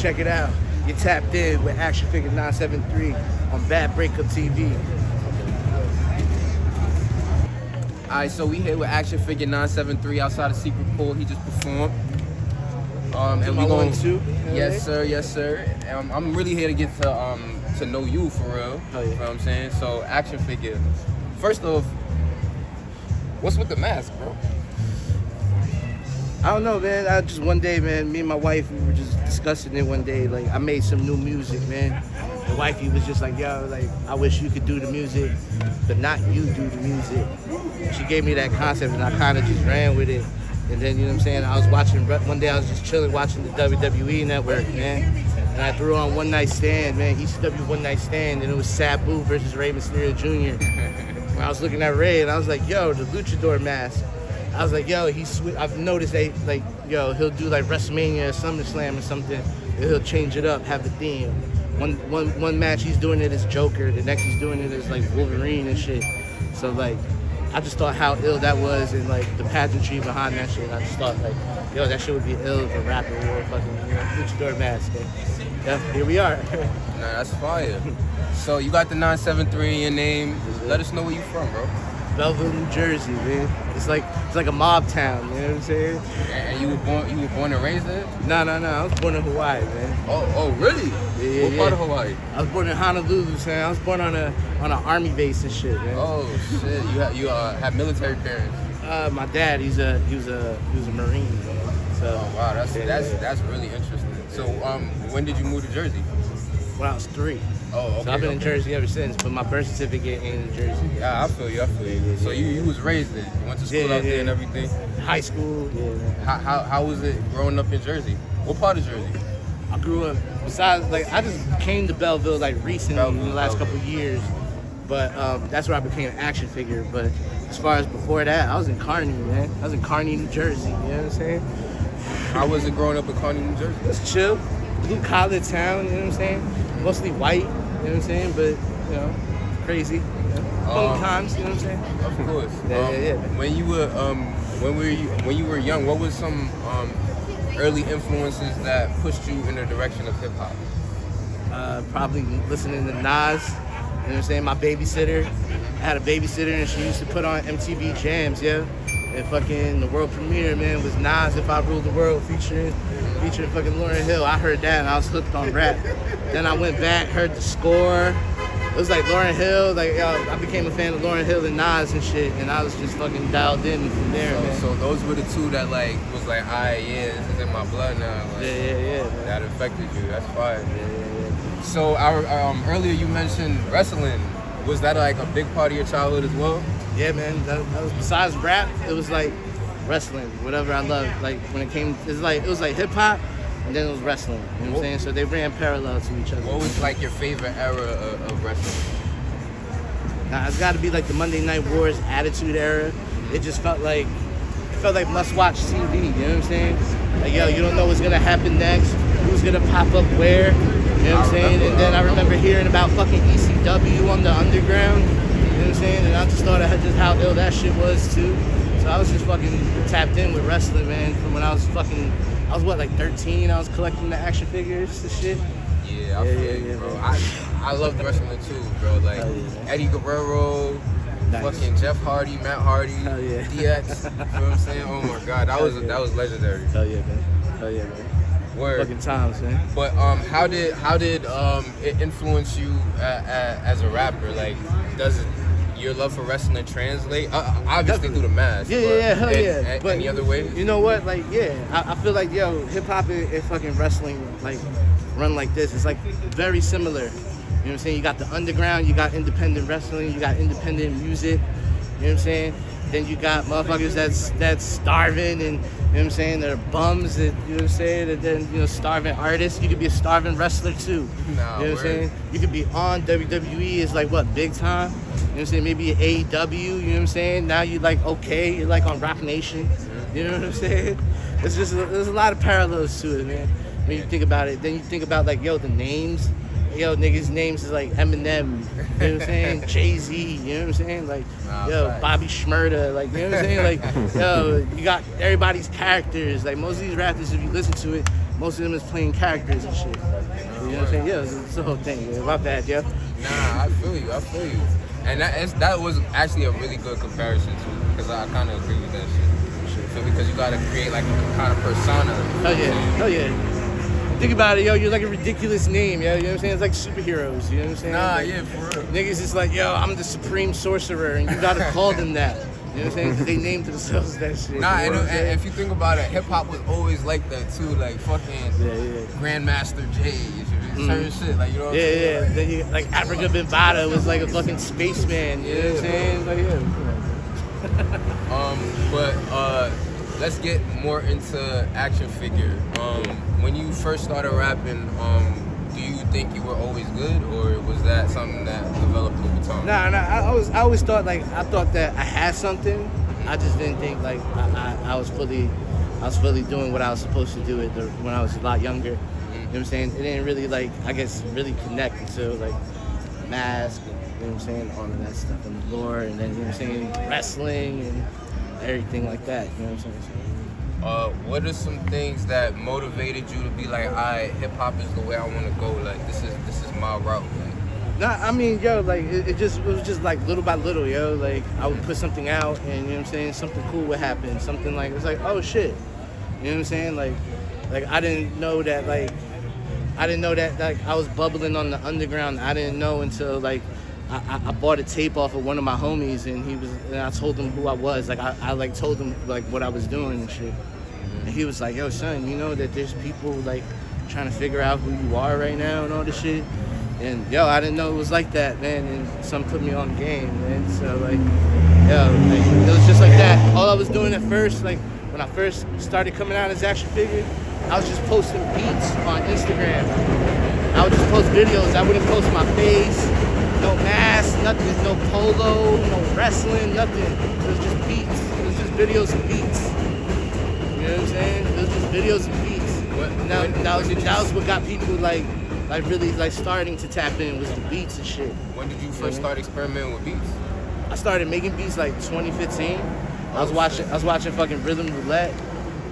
Check it out. You tapped in with Action Figure 973 on Bad Breakup TV. Alright, so we here with Action Figure 973 outside of Secret Pool. He just performed. And we going to. Yes, sir. Yes, sir. I'm really here to get to know you for real. Oh, yeah. You know what I'm saying? So, Action Figure. First off, what's with the mask, bro? I don't know, man. I just one day, man, me and my wife, we were just discussing it one day. Like, I made some new music, man. The wifey was just like, yo, like, I wish you could do the music, but not you do the music. She gave me that concept, and I kind of just ran with it. And then, you know what I'm saying, I was watching, one day I was just chilling watching the WWE Network, man. And I threw on One Night Stand, man, ECW One Night Stand, and it was Sabu versus Rey Mysterio Jr. When I was looking at Rey, and I was like, yo, the luchador mask. I was like, yo, I've noticed like, yo, he'll do like WrestleMania or SummerSlam or something, and he'll change it up, have the theme. One match he's doing it as Joker, the next he's doing it as like Wolverine and shit. So like, I just thought how ill that was and like the pageantry behind that shit. I just thought like, yo, that shit would be ill if a rapper wore a fucking luchador mask. And yeah, here we are. Nah, that's fire. So you got the 973 in your name. Let us know where you from, bro. Belleville, New Jersey, man. It's like a mob town, you know what I'm saying? And you were born and raised there? No. I was born in Hawaii, man. Oh, really? Yeah, what part of Hawaii? I was born in Honolulu, man. I was born on an army base and shit, man. Oh shit! You have military parents. My dad, he was a Marine, man. So. Oh wow, that's really interesting. So when did you move to Jersey? When I was 3. Oh, okay. So I've been in Jersey ever since, but my birth certificate ain't in Jersey. Yeah, I feel you. So you was raised there. You went to school out there and everything. High school. Yeah. How was it growing up in Jersey? What part of Jersey? I grew up. Besides, like I just came to Belleville like recently in the last couple of years, but that's where I became an action figure. But as far as before that, I was in Kearney, man. I was in Kearney, New Jersey. You know what I'm saying? How was it growing up in Kearney, New Jersey? It's chill, blue collar town. You know what I'm saying? Mostly white. You know what I'm saying? But, you know, crazy. You know? Fun times, you know what I'm saying? Of course. Yeah. When you were young, what was some early influences that pushed you in the direction of hip hop? Probably listening to Nas. You know what I'm saying? My babysitter. I had a babysitter and she used to put on MTV Jams, yeah? And fucking the world premiere, man, was Nas If I Ruled the World featuring fucking Lauryn Hill. I heard that and I was hooked on rap. Then I went back, heard the score. It was like Lauryn Hill, like I became a fan of Lauryn Hill and Nas and shit, and I was just fucking dialed in from there, man. So those were the two that like was like, yeah, this is in my blood now. Like, yeah. Man. That affected you. That's fire. Yeah. So earlier you mentioned wrestling. Was that like a big part of your childhood as well? Yeah, man. That was besides rap, it was like wrestling, whatever I loved. Like when it was like hip hop. And then it was wrestling, you know what I'm saying? So they ran parallel to each other. What was like your favorite era of wrestling? Now, it's got to be like the Monday Night Wars Attitude Era. It just felt like must-watch TV, you know what I'm saying? Like, yo, you don't know what's going to happen next, who's going to pop up where, you know what I'm saying? And then I remember hearing about fucking ECW on the underground, you know what I'm saying? And I just thought just how ill that shit was, too. So I was just fucking tapped in with wrestling, man, from when I was like 13, I was collecting the action figures and shit. Yeah, I feel you, bro. I loved wrestling too, bro. Like Eddie Guerrero, fucking Jeff Hardy, Matt Hardy, DX. You know what I'm saying? Oh my god, that was legendary. Hell yeah, man. Word. Fucking times, man. But how did it influence you as a rapper? Like, does your love for wrestling translate? Obviously through the mask. Yeah, hell yeah. But any other way? You know what? Like, yeah, I feel like, yo, hip hop and fucking wrestling, like, run like this. It's like very similar. You know what I'm saying? You got the underground, you got independent wrestling, you got independent music. You know what I'm saying? Then you got motherfuckers that's starving and, you know what I'm saying, they're bums that, you know what I'm saying, and then, you know, starving artists. You could be a starving wrestler too. You know what I'm saying? You could be on WWE is like what, big time? You know what I'm saying? Maybe AEW, you know what I'm saying? Now you're like, okay, you're like on Rock Nation. You know what I'm saying? There's a lot of parallels to it, man. When you think about it, then you think about like, yo, the names. yo, niggas' names is like Eminem, you know what I'm saying? Jay-Z, you know what I'm saying? Like, yo, Bobby Shmurda, like, you know what I'm saying? Like, yo, you got everybody's characters. Like, most of these rappers, if you listen to it, most of them is playing characters and shit. You know what I'm saying? Yeah, it's the whole thing. Yeah, my bad, yo. Nah, I feel you. And that was actually a really good comparison too, because I kind of agree with that shit. So because you gotta create like a kind of persona. Hell yeah. Think about it, yo. You're like a ridiculous name, yo. You know what I'm saying? It's like superheroes. You know what I'm saying? Nah, like, yeah, for real. Niggas is like, yo, I'm the supreme sorcerer, and you gotta call them that. You know what I'm saying? 'Cause they named themselves that shit. Nah, you know and if you think about it, hip hop was always like that too. Like fucking Grandmaster Jay, certain shit. Like, you know what I'm saying? Yeah. Then you, like Africa Bambaataa was like a fucking spaceman. You know what I'm saying? Like, But let's get more into action figure. When you first started rapping, do you think you were always good, or was that something that developed over time? Nah. I always thought that I had something. I just didn't think like I was fully doing what I was supposed to do when I was a lot younger. You know what I'm saying? It didn't really really connect until like Mask, and, you know what I'm saying, all of that stuff and the lore, and then, you know what I'm saying, wrestling and everything like that. You know what I'm saying? What are some things that motivated you to be like, hip hop is the way I want to go. Like this is my route. Like, Nah, I mean, yo, like it was just like little by little, yo. Like I would put something out, and you know what I'm saying, something cool would happen. Something like it's like, oh shit, you know what I'm saying? Like I didn't know that like I was bubbling on the underground. I didn't know until like I bought a tape off of one of my homies, and I told him who I was. Like I like told him like what I was doing and shit. And he was like, yo, son, you know that there's people like trying to figure out who you are right now and all this shit. And yo, I didn't know it was like that, man. And some put me on game, man. So like, yo, like, it was just like that. All I was doing at first, like when I first started coming out as action figure, I was just posting beats on Instagram. I would just post videos. I wouldn't post my face, no mask, nothing, no polo, no wrestling, nothing. It was just beats. It was just videos and beats. You know what I'm saying? It was just videos and beats. That was what got people like really like starting to tap in, was the beats and shit. When did you first start experimenting with beats? I started making beats like 2015. I was watching fucking Rhythm Roulette.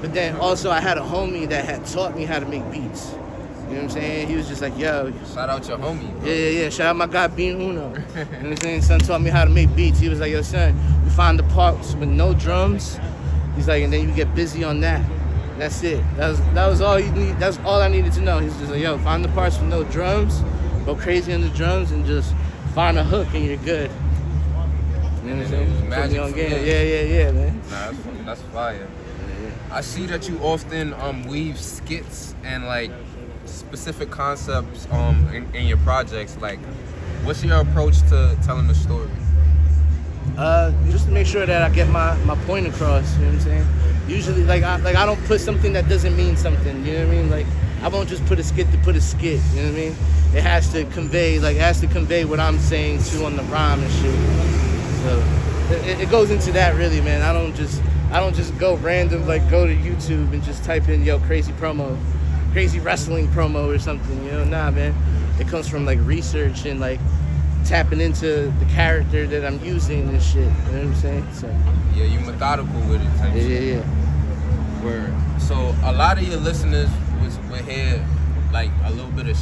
But then also I had a homie that had taught me how to make beats. You know what I'm saying? He was just like, yo. Shout out your homie, bro. Yeah. Shout out my guy, Bean Uno. You know what I'm saying? Son taught me how to make beats. He was like, yo, son, you find the parts with no drums. He's like, and then you get busy on that. That's it. That was all you need. That's all I needed to know. He's just like, yo, find the parts with no drums, go crazy on the drums, and just find a hook, and you're good. You know what I'm saying? Magic Put me on game. Yeah, man. Nah, that's fire. I see that you often weave skits and like specific concepts in your projects. Like, what's your approach to telling the story? Just to make sure that I get my point across. You know what I'm saying? Usually, I don't put something that doesn't mean something. You know what I mean? Like, I won't just put a skit to put a skit. You know what I mean? It has to convey what I'm saying to on the rhyme and shit. So it goes into that really, man. I don't just go random, like go to YouTube and just type in, yo, crazy wrestling promo or something, you know? Nah, man. It comes from like research and like tapping into the character that I'm using and shit, you know what I'm saying? So yeah, you methodical with it type shit. Yeah. Word. So a lot of your listeners would hear like a little bit of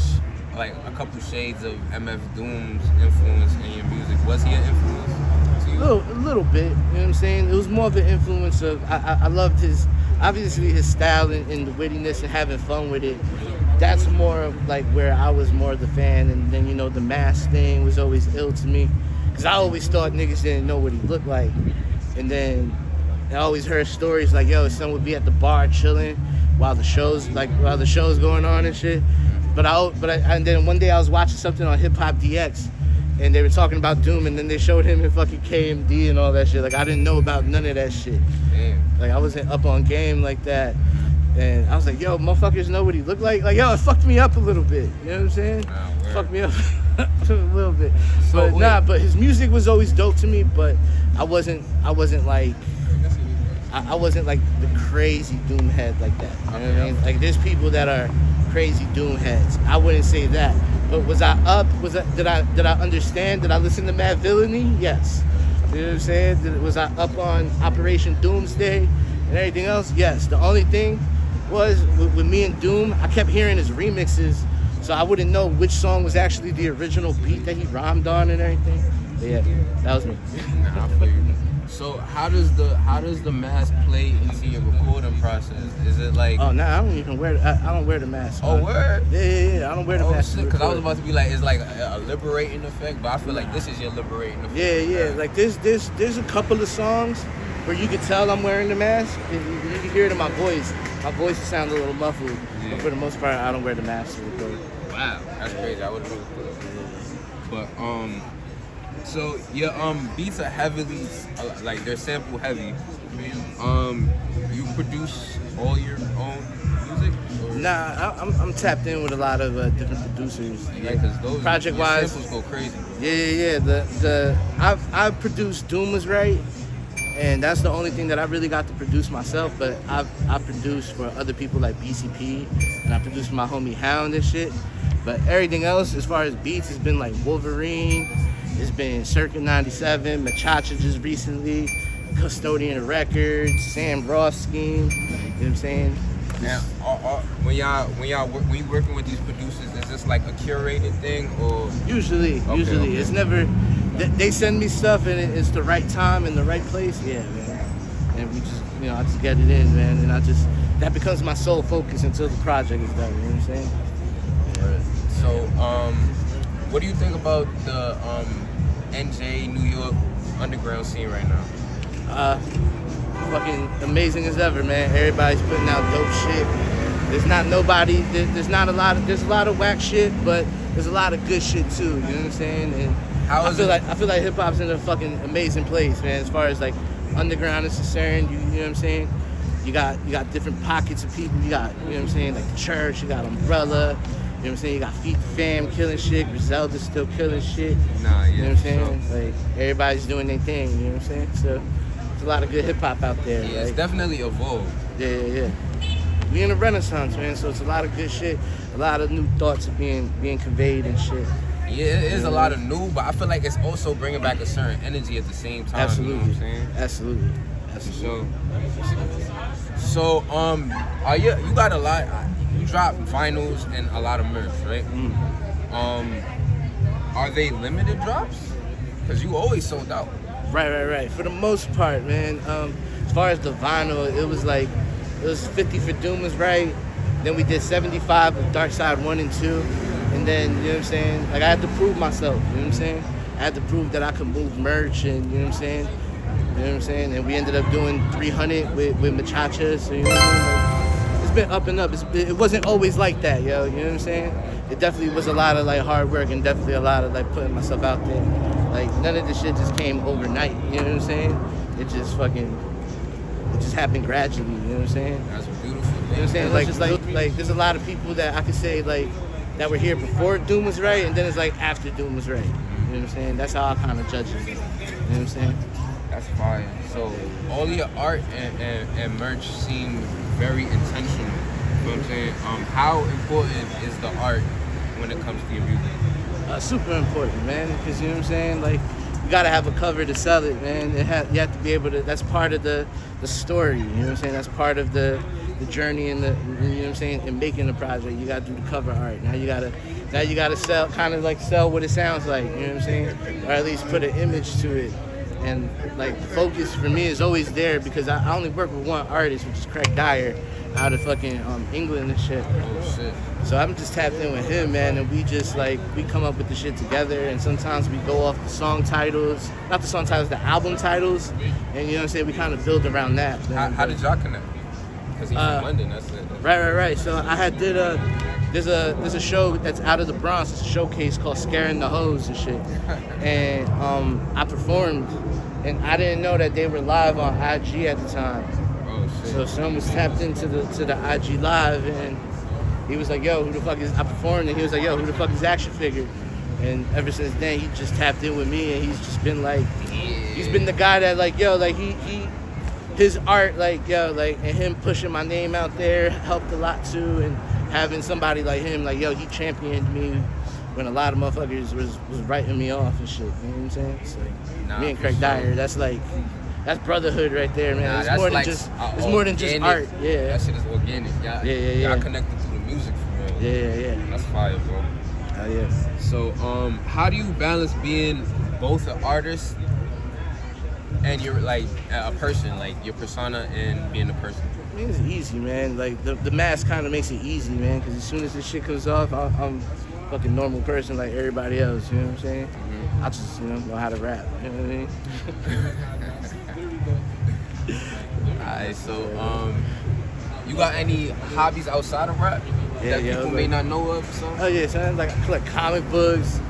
like a couple shades of MF Doom's influence in your music. Was he an influence? A little bit, you know what I'm saying? It was more of an influence of, I loved his style and the wittiness and having fun with it. That's more of like where I was more of the fan, and then, you know, the mask thing was always ill to me, because I always thought niggas didn't know what he looked like. And then I always heard stories like, yo, his son would be at the bar chilling while the show's going on and shit. And then one day I was watching something on Hip Hop DX, and they were talking about Doom, and then they showed him in fucking KMD and all that shit. Like, I didn't know about none of that shit. Damn. Like, I wasn't up on game like that. And I was like, yo, motherfuckers know what he looked like? Like, yo, it fucked me up a little bit. You know what I'm saying? Fucked me up a little bit. But his music was always dope to me, but I wasn't like the crazy Doom head like that. You know what I mean? Like, there's people that are crazy Doom heads. I wouldn't say that. But was I up? Did I understand? Did I listen to Mad Villainy? Yes. You know what I'm saying? Was I up on Operation Doomsday and everything else? Yes. The only thing was with me and Doom, I kept hearing his remixes, so I wouldn't know which song was actually the original beat that he rhymed on and everything. But yeah, that was me. Nah, I feel you. So how does the mask play into your recording process? Is it like? Oh, nah, I don't even wear. I don't wear the mask. Oh, word? Yeah. I don't wear the mask. Because I was about to be like, it's like a liberating effect, but I feel like this is your liberating effect. Yeah. Like there's a couple of songs where you can tell I'm wearing the mask. You can hear it in my voice. My voice sounds a little muffled, but for the most part, I don't wear the mask. Wow, that's crazy. I would have really thought. But so your beats are heavily like they're sample heavy. You produce all your own music? Or? Nah, I'm tapped in with a lot of different producers. Yeah, because those project wise samples go crazy. Yeah. I've produced Doom Was Right, and that's the only thing that I really got to produce myself. But I've produced for other people like BCP, and I produced for my homie Hound and shit. But everything else, as far as beats, has been like Wolverine. It's been Circa 97, Machacha just recently, Custodian Records, Sam Ross Scheme. You know what I'm saying? Now, when you working with these producers, is this like a curated thing or? Usually, okay. It's never. They send me stuff and it's the right time and the right place. Yeah, man. And we just, I just get it in, man. And that becomes my sole focus until the project is done. You know what I'm saying? Right. So, what do you think about the NJ New York underground scene right now? Fucking amazing as ever, man. Everybody's putting out dope shit. There's not a lot of whack shit, but there's a lot of good shit too. You know what I'm saying? And I feel like hip hop's in a fucking amazing place, man. As far as like underground is concerned, you know what I'm saying? You got different pockets of people. You got, you know what I'm saying, like the church. You got Umbrella. You know what I'm saying? You got Feet the Fam killing shit. Griselda's still killing shit. Nah, yeah. You know what I'm saying? Sure. Like everybody's doing their thing. You know what I'm saying? So there's a lot of good hip hop out there. Yeah, like, it's definitely evolved. Yeah. We in a renaissance, man. So it's a lot of good shit. A lot of new thoughts are being conveyed and shit. Yeah, it is a lot of new, but I feel like it's also bringing back a certain energy at the same time. Absolutely. You know what I'm saying? Absolutely. So, you got a lot. You drop vinyls and a lot of merch, right? Are they limited drops? Because you always sold out. Right. For the most part, man. As far as the vinyl, it was 50 for Doom Was Right. Then we did 75 of Dark Side 1 and 2. And then, you know what I'm saying? Like, I had to prove myself, you know what I'm saying? I had to prove that I could move merch and, you know what I'm saying? You know what I'm saying? And we ended up doing 300 with Machacha, so you know what I mean? Like, it's been up and up. It wasn't always like that, yo, you know what I'm saying? It definitely was a lot of, like, hard work and definitely a lot of, like, putting myself out there. Like, none of this shit just came overnight, you know what I'm saying? It just happened gradually, you know what I'm saying? That's beautiful. You know what I'm saying? Like, just like there's a lot of people that I could say, like, that were here before Doom Was Right, and then it's like after Doom Was Right. You know what I'm saying? That's how I kind of judge it. You know what I'm saying? That's fire. So all your art and merch seem very intentional. You know what I'm saying? How important is the art when it comes to your music? Super important, man. Because you know what I'm saying? Like, you gotta have a cover to sell it, man. You have to be able to. That's part of the story. You know what I'm saying? That's part of the journey and you know what I'm saying, in making the project. You gotta do the cover art. Now you gotta sell, kind of like sell what it sounds like, you know what I'm saying? Or at least put an image to it. And like the focus for me is always there because I only work with one artist, which is Craig Dyer, out of fucking England and shit. Oh shit. So I'm just tapped in with him, man, and we just like, we come up with the shit together, and sometimes we go off the song titles, not the song titles, the album titles, and you know what I'm saying, we kind of build around that. How did y'all connect? Because he's from London, that's it. Right. So I had there's a show that's out of the Bronx. It's a showcase called Scaring the Hoes and shit. And I performed, and I didn't know that they were live on IG at the time. Oh shit. So someone was tapped into the IG live, and he was like, "Yo, who the fuck is?" I performed, and he was like, "Yo, who the fuck is Action Figure?" And ever since then, he just tapped in with me, and he's just been like, he's been the guy that like, yo, like his art, like, yo, like, and him pushing my name out there helped a lot too, and having somebody like him, like, yo, he championed me when a lot of motherfuckers was writing me off and shit. You know what I'm saying? So, Nah, me and for Craig sure. Dyer, that's brotherhood right there, man. Nah, it's that's more than like just it's organic. more than just art. Yeah. That shit is organic. Y'all connected through the music for real. Yeah. That's fire, bro. Oh yeah. So, how do you balance being both an artist and you're like a person, like your persona and being a person? I mean, it's easy, man. Like the mask kind of makes it easy, man. Because as soon as this shit comes off, I'm a fucking normal person like everybody else. You know what I'm saying? Mm-hmm. I just know how to rap. You know what I mean? Alright, so you got any hobbies outside of rap that people may not know of? So? Oh yeah, son. Like I collect comic books.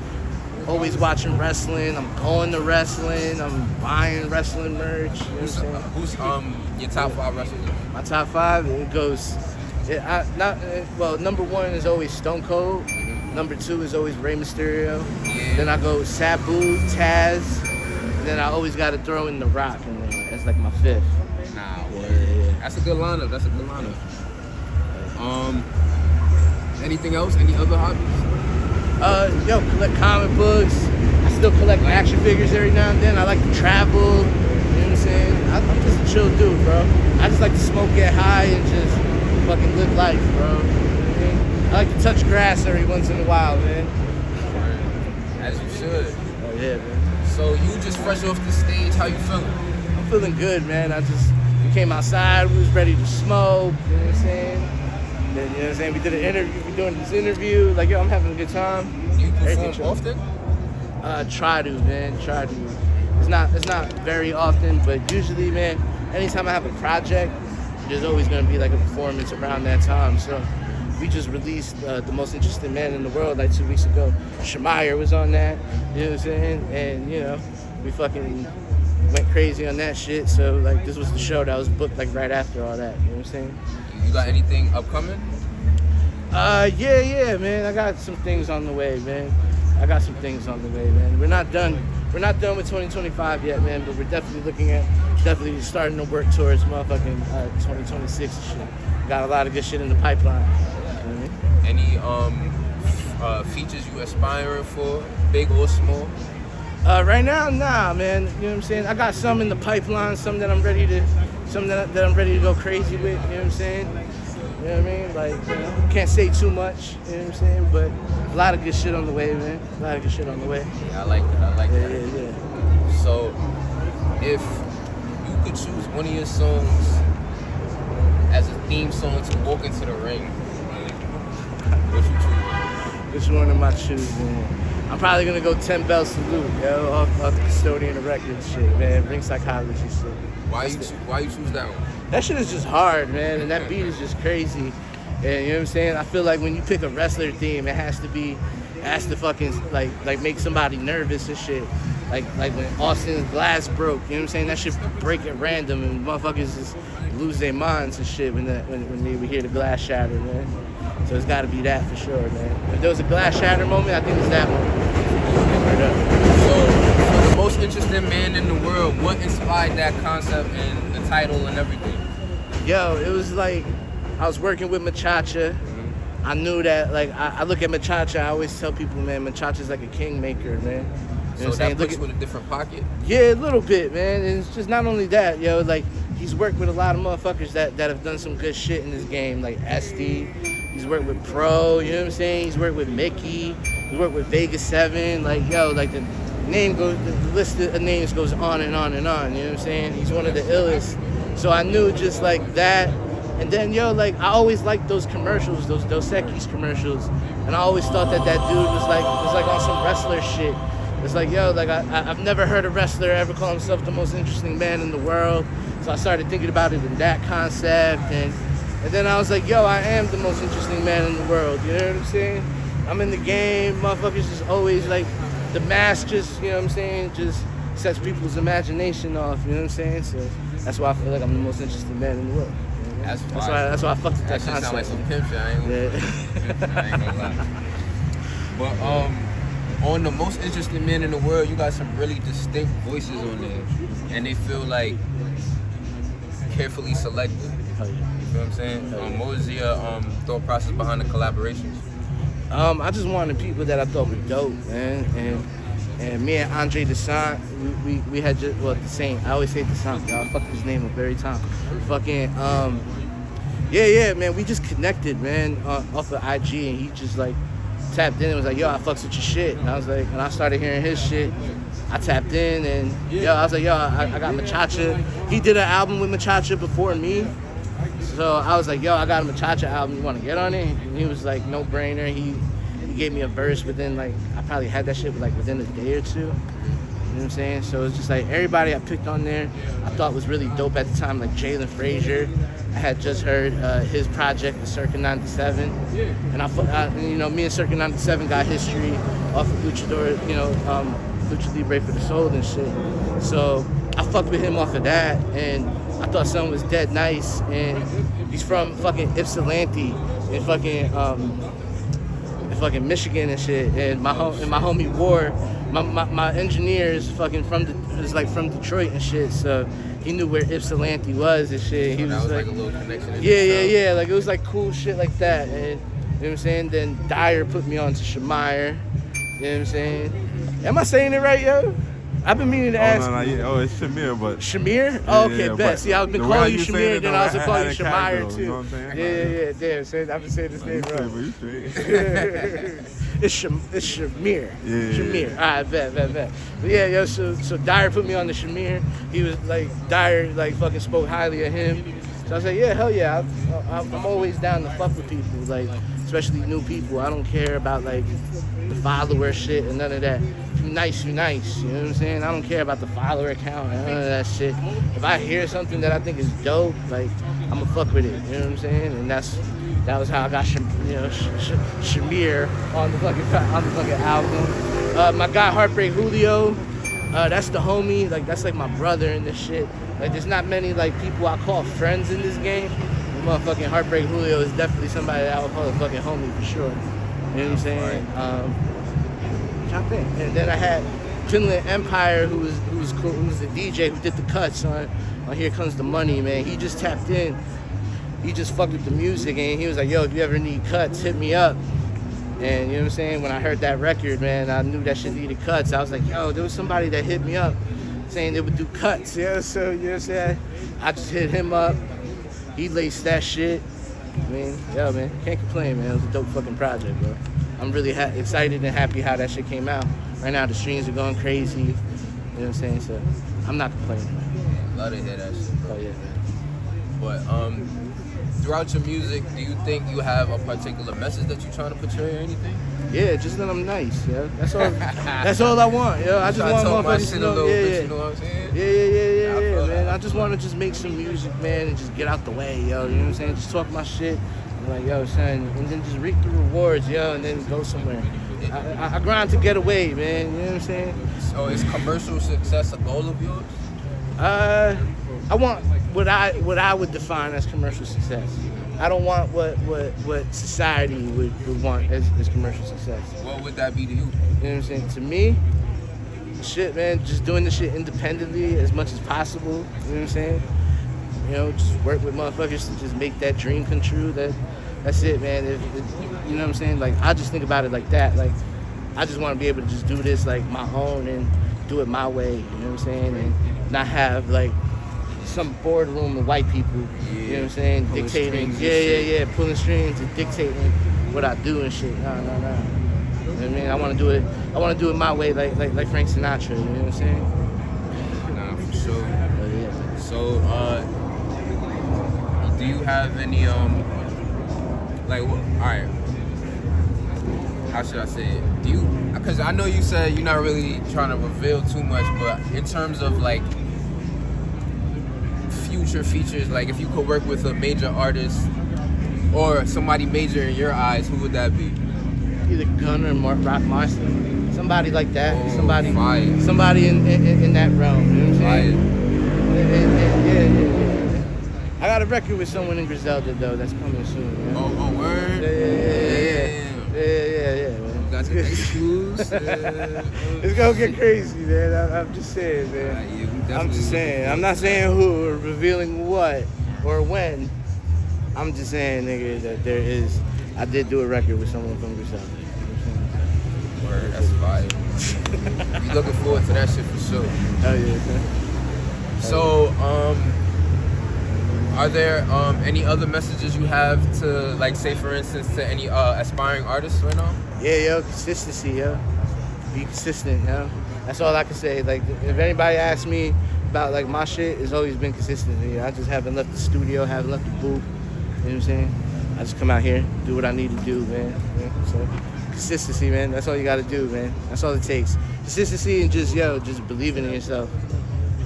Always watching wrestling. I'm going to wrestling. I'm buying wrestling merch. You know what I'm saying? Who's your top 5 wrestlers? My top 5, it goes. Number 1 is always Stone Cold. Number 2 is always Rey Mysterio. Yeah. Then I go Sabu, Taz. And then I always got to throw in The Rock in there. That's like my 5th. Nah, Yeah. That's a good lineup. Anything else? Any other hobbies? Collect comic books. I still collect action figures every now and then. I like to travel. You know what I'm saying? I'm just a chill dude, bro. I just like to smoke, get high, and just fucking live life, bro. You know what I mean? I like to touch grass every once in a while, man. As you should. Oh yeah, man. So you just fresh off the stage. How you feeling? I'm feeling good, man. We came outside. We was ready to smoke. You know what I'm saying? Then, you know what I'm saying? We did an interview. We're doing this interview. Like, yo, I'm having a good time. You Everything perform chill. often? Try to, man. Try to. It's not very often, but usually, man, anytime I have a project, there's always gonna be like a performance around that time. So we just released The Most Interesting Man in the World like 2 weeks ago. Shemaiah was on that, you know what I'm saying? And, you know, we fucking went crazy on that shit. So, like, this was the show that was booked, like, right after all that, you know what I'm saying? You got anything upcoming? Yeah, man. I got some things on the way, man. We're not done. We're not done with 2025 yet, man, but we're definitely looking at starting to work towards motherfucking 2026 and shit. Got a lot of good shit in the pipeline. You know what I mean? Any features you aspiring for, big or small? Right now, nah, man. You know what I'm saying? I got some in the pipeline, some that I'm ready to go crazy with. You know what I'm saying? You know what I mean? Like, you know, can't say too much. You know what I'm saying? But a lot of good shit on the way, man. Yeah, I like that. Yeah. So, if you could choose one of your songs as a theme song to walk into the ring, what you choose? Which one am I choosing? I'm probably gonna go 10 Bell Salute, yo, off the Custodian of Records shit, man. Ring Psychology shit. Why you choose that one? That shit is just hard, man, and that beat is just crazy. And you know what I'm saying? I feel like when you pick a wrestler theme, it has to fucking like make somebody nervous and shit. Like when Austin's glass broke, you know what I'm saying? That shit break at random and motherfuckers just lose their minds and shit when they would hear the glass shatter, man. So it's gotta be that for sure, man. If there was a glass shatter moment, I think it's that one. So, for the most interesting man in the world, what inspired that concept and the title and everything? Yo, it was like I was working with Machacha. I knew that, like, I look at Machacha, I always tell people, man, Machacha's like a kingmaker, man. You know what I'm So saying? that puts you in a different pocket? Yeah, a little bit, man. And it's just not only that, yo, like, he's worked with a lot of motherfuckers that have done some good shit in this game, like SD. He's worked with Pro, you know what I'm saying? He's worked with Mickey. He's worked with Vegas 7. Like, yo, like, the list of names goes on and on and on, you know what I'm saying? He's one of the illest. So I knew just like that. And then, yo, like, I always liked those commercials, those Dos Equis commercials. And I always thought that dude was like on some wrestler shit. It's like, yo, like, I've never heard a wrestler ever call himself the most interesting man in the world. So I started thinking about it in that concept. And then I was like, yo, I am the most interesting man in the world. You know what I'm saying? I'm in the game. Motherfuckers just always, like, the mask just, you know what I'm saying, just sets people's imagination off. You know what I'm saying? So that's why I feel like I'm the most interesting man in the world. That's why I fucked with that shit concept. sound like some pimp shit. I ain't gonna lie. But on the most interesting man in the world, you got some really distinct voices on there, and they feel like carefully selected. Hell yeah. You feel what I'm saying? What was your thought process behind the collaborations? I just wanted people that I thought were dope, man, and me and Andre Desant, we had just the same. I always say Desant, y'all. Fuck his name up every time. Fucking yeah, man. We just connected, man, off of IG, and he just like tapped in and was like, yo, I fucks with your shit, and I was like, and I started hearing his shit. I tapped in and I was like, yo, I got Machacha. He did an album with Machacha before me. So I was like, yo, I got a Machacha album. You want to get on it? And he was like, no brainer. He gave me a verse within like, I probably had that shit like within a day or two. You know what I'm saying? So it's just like everybody I picked on there, I thought was really dope at the time, like Jalen Frazier. I had just heard his project, the Circa 97. And me and Circa 97 got history off of Luchador, Lucha Libre for the Soul and shit. So I fucked with him off of that, and I thought something was dead nice. And he's from fucking Ypsilanti in fucking Michigan and shit. And my homie War, my engineer is fucking from Detroit and shit. So he knew where Ypsilanti was and shit. He was like a little connection. Yeah. Like it was like cool shit like that. And you know what I'm saying? Then Dyer put me on to Shamire. You know what I'm saying? Am I saying it right, yo? I've been meaning to ask. Oh, it's Shamir, but Shamir? Oh, okay, yeah, bet. See, I've been calling you Shamir, then I was calling calling you Shamire too. You know what I'm saying? Yeah. I've been saying this name wrong. It's Shamir. Yeah. Shamir. All right, bet. But yeah, yo, so Dyer put me on the Shamir. He was like, Dyer like fucking spoke highly of him. So I was like, yeah, hell yeah. I'm always down to fuck with people, like, especially new people. I don't care about like the follower shit and none of that. You nice, you know what I'm saying? I don't care about the follower count and none of that shit. If I hear something that I think is dope, like, I'ma fuck with it, you know what I'm saying? And that was how I got Shamir on the fucking album. My guy Heartbreak Julio, that's the homie, like that's like my brother in this shit. Like there's not many like people I call friends in this game. Motherfucking Heartbreak Julio is definitely somebody that I would call a fucking homie for sure. You know what I'm saying? And then I had Finland Empire, who was cool, who was the DJ who did the cuts on Here Comes the Money, man. He just tapped in. He just fucked with the music, and he was like, yo, if you ever need cuts, hit me up. And you know what I'm saying? When I heard that record, man, I knew that shit needed cuts. I was like, yo, there was somebody that hit me up saying they would do cuts. Yeah, so you know what I'm saying? I just hit him up. He laced that shit. I mean, yeah, man, can't complain, man. It was a dope fucking project, bro. I'm really excited and happy how that shit came out. Right now, the streams are going crazy. You know what I'm saying? So, I'm not complaining, man. Love to hear that shit, bro. Oh, yeah, man. But, throughout your music, do you think you have a particular message that you're trying to portray or anything? Yeah, just that I'm nice, yeah. That's all. That's all I want, yo. I just want motherfuckers to know. Yeah. You know what I'm saying? Yeah, man. I just want to just make some music, man, and just get out the way, yo. You know what I'm saying? Just talk my shit. I'm like, yo, son, and then just reap the rewards, yo, and then go somewhere. I grind to get away, man. You know what I'm saying? So is commercial success a goal of yours? I want what I would define as commercial success. I don't want what society would want as commercial success. What would that be to you? You know what I'm saying? To me, shit, man, just doing the shit independently as much as possible. You know what I'm saying? You know, just work with motherfuckers to just make that dream come true. That's it, man. If you know what I'm saying? Like, I just think about it like that. Like, I just want to be able to just do this like my own and do it my way. You know what I'm saying? And not have like some boardroom of white people. You know what I'm saying? Pulling dictating. strings Pulling strings and dictating what I do and shit. No. You know what I mean? I want to do it my way, like Frank Sinatra. You know what I'm saying? Nah, for sure. Yeah. So, do you have any alright, how should I say it? Do you, because I know you said you're not really trying to reveal too much, but in terms of like future features, like if you could work with a major artist or somebody major in your eyes, who would that be? Either Gunna or Rock Marciano. Somebody like that. Oh, somebody fire. in that realm. You know what I'm saying? Fire. Yeah. I got a record with someone in Griselda though that's coming soon. You know? Oh, word? Yeah, man. Got the exclusive. It's gonna get crazy, man. I'm just saying, man. I'm just saying. I'm not saying who or revealing what or when. I'm just saying, nigga, that I did do a record with someone from Griselda. We looking forward to that shit for sure. Hell yeah, man. So, are there any other messages you have to, like, say for instance, to any aspiring artists right now? Yeah, yo, consistency, yo. Be consistent, yo. That's all I can say. Like, if anybody asks me about, like, my shit, it's always been consistent. You know, I just haven't left the studio, haven't left the booth. You know what I'm saying? I just come out here, do what I need to do, man. Yeah, so, consistency, man. That's all you gotta do, man. That's all it takes. Consistency and just believing in yourself.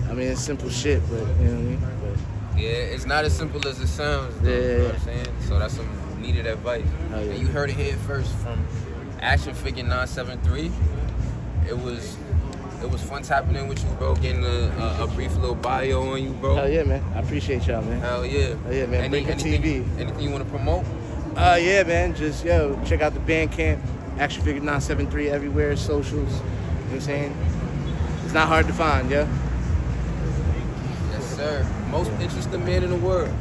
I mean, it's simple shit, but, you know what I mean? Yeah, it's not as simple as it sounds, though, you know what I'm saying? So that's some needed advice. Oh, yeah. And you heard it here first from Action Figure 973. It was fun tapping in with you, bro. Getting a brief little bio on you, bro. Hell yeah, man. I appreciate y'all, man. Hell yeah. Hell yeah, man. Breaker TV. Anything you want to promote? Yeah, man. Just, check out the Bandcamp. Action Figure 973 everywhere, socials. You know what I'm saying? It's not hard to find, yeah? Yes, sir. Most interesting man in the world.